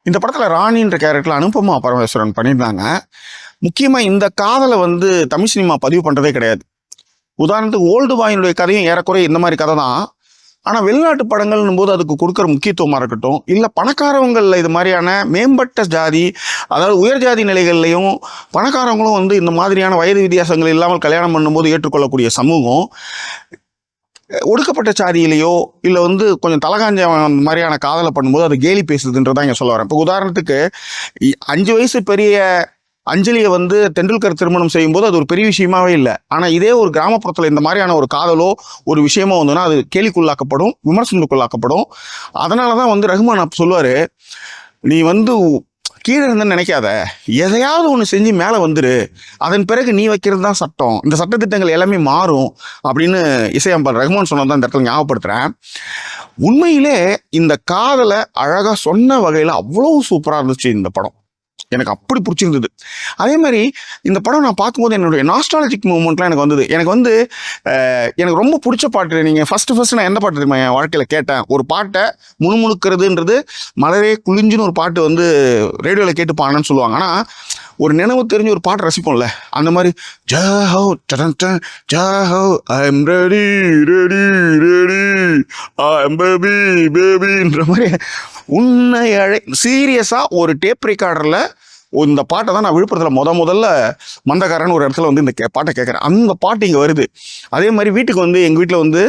இந்த படத்தில் ராணின்ற கேரக்டரில் அனுபமா பரமேஸ்வரன் பண்ணியிருந்தாங்க. முக்கியமாக இந்த காதலை வந்து தமிழ் சினிமா பதிவு பண்ணுறதே கிடையாது. உதாரணத்துக்கு ஓல்டு பாயினுடைய கதையும் ஏறக்குறைய இந்த மாதிரி கதை தான். ஆனால் வெளிநாட்டு படங்கள்னும் போது அதுக்கு கொடுக்குற முக்கியத்துவமாக இருக்கட்டும், இல்லை பணக்காரவங்களில் இது மாதிரியான மேம்பட்ட ஜாதி, அதாவது உயர் ஜாதி நிலைகள்லையும் பணக்காரவங்களும் வந்து இந்த மாதிரியான வயது வித்தியாசங்கள் இல்லாமல் கல்யாணம் பண்ணும்போது ஏற்றுக்கொள்ளக்கூடிய சமூகம், ஒடுக்கப்பட்ட சாதியிலையோ இல்லை வந்து கொஞ்சம் தலகாஞ்ச மாதிரியான காதலை பண்ணும்போது அது கேலி பேசுதுன்றதான் இங்கே சொல்ல வரேன். இப்போ உதாரணத்துக்கு 5 வயசு பெரிய அஞ்சலியை வந்து தெண்டுல்கர் திருமணம் செய்யும்போது அது ஒரு பெரிய விஷயமாவே இல்லை. ஆனால் இதே ஒரு கிராமப்புறத்தில் இந்த மாதிரியான ஒரு காதலோ ஒரு விஷயமோ வந்துன்னா அது கேலிக்குள்ளாக்கப்படும், விமர்சனத்துக்குள்ளாக்கப்படும். அதனால தான் வந்து ரஹ்மான் அப்போ சொல்லுவார், நீ வந்து கீழே இருந்தேன்னு நினைக்காத, எதையாவது ஒன்று செஞ்சு மேலே வந்துரு, அதன் பிறகு நீ வைக்கிறது தான் சட்டம், இந்த சட்டத்திட்டங்கள் எல்லாமே மாறும் அப்படின்னு இசையமைப்பாளர் ரஹ்மான் சொன்னதான் இந்த இடத்துல ஞாபகப்படுத்துகிறேன். உண்மையிலே இந்த காதலை அழகாக சொன்ன வகையில் அவ்வளோ சூப்பராக இருந்துச்சு இந்த படம். எனக்கு அப்படி பிடிச்சிருந்தது. அதே மாதிரி இந்த படம் நான் பார்க்கும்போது என்னுடைய நாஸ்டாலஜிக் மூமெண்ட்லாம் எனக்கு வந்தது. எனக்கு ரொம்ப பிடிச்ச பாட்டு, நீங்கள் ஃபஸ்ட்டு நான் எந்த பாட்டு தெரியுமா என் வாழ்க்கையில் கேட்டேன்? ஒரு பாட்டை முணுமுணுக்கிறதுன்றது மலரே குளிஞ்சுன்னு ஒரு பாட்டு வந்து ரேடியோவில் கேட்டு பாடணும்னு சொல்லுவாங்க. ஆனால் ஒரு நினைவு தெரிஞ்ச ஒரு பாட்டு ரசிப்போம்ல, அந்த மாதிரி Jai Ho Jai Ho I am ready ready ready I am baby பேபின்ற மாதிரி உன்னை சீரியஸாக ஒரு டேப் ரெக்கார்டரில் இந்த பாட்டை தான் நான் விழுப்புரத்தில் முதல்ல மந்தக்காரன் ஒரு இடத்துல வந்து இந்த பாட்டை கேட்குறேன். அந்த பாட்டு இங்கே வருது. அதே மாதிரி வீட்டுக்கு வந்து எங்கள் வீட்டில் வந்து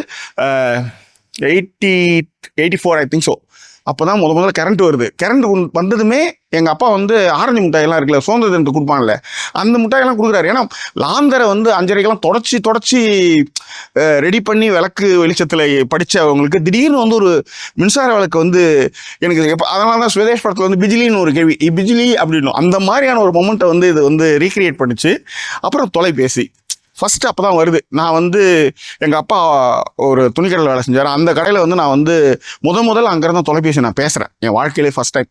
84 ஐ திங்க் ஸோ அப்போ தான் முதல்ல கரண்ட் வருது. கரண்ட் வந்ததுமே எங்கள் அப்பா வந்து ஆரஞ்சு மிட்டாயெல்லாம் இருக்குல்ல, சுதந்திர தினத்துக்கு கொடுப்பாங்கல்ல, அந்த மிட்டாயெல்லாம் கொடுக்குறாரு. ஏன்னா லாந்தரை வந்து 5:30 தொடச்சி ரெடி பண்ணி விளக்கு வெளிச்சத்தில் படித்தவங்களுக்கு திடீர்னு வந்து ஒரு மின்சார விளக்கு வந்து எனக்கு அதனால தான் சுவேதேஷ் படத்தில் வந்து பிஜிலின்னு ஒரு கேள்வி, பிஜிலி அப்படின்னு அந்த மாதிரியான ஒரு மொமெண்ட்டை வந்து இது வந்து ரீக்ரியேட் பண்ணிச்சு. அப்புறம் தொலைபேசி ஃபஸ்ட்டு அப்போ தான் வருது. நான் வந்து எங்கள் அப்பா ஒரு துணிக்கடையில் வேலை செஞ்சார். அந்த கடையில் வந்து நான் வந்து முதல்ல அங்கேருந்து தொலைபேசி நான் பேசுகிறேன் என் வாழ்க்கையிலே ஃபஸ்ட் டைம்.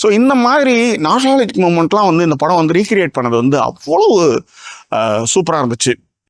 ஸோ இந்த மாதிரி நாஸ்டாலஜிக் மூமெண்ட்லாம் வந்து இந்த படம் வந்து ரீக்ரியேட் பண்ணது வந்து அவ்வளோ சூப்பராக இருந்துச்சு.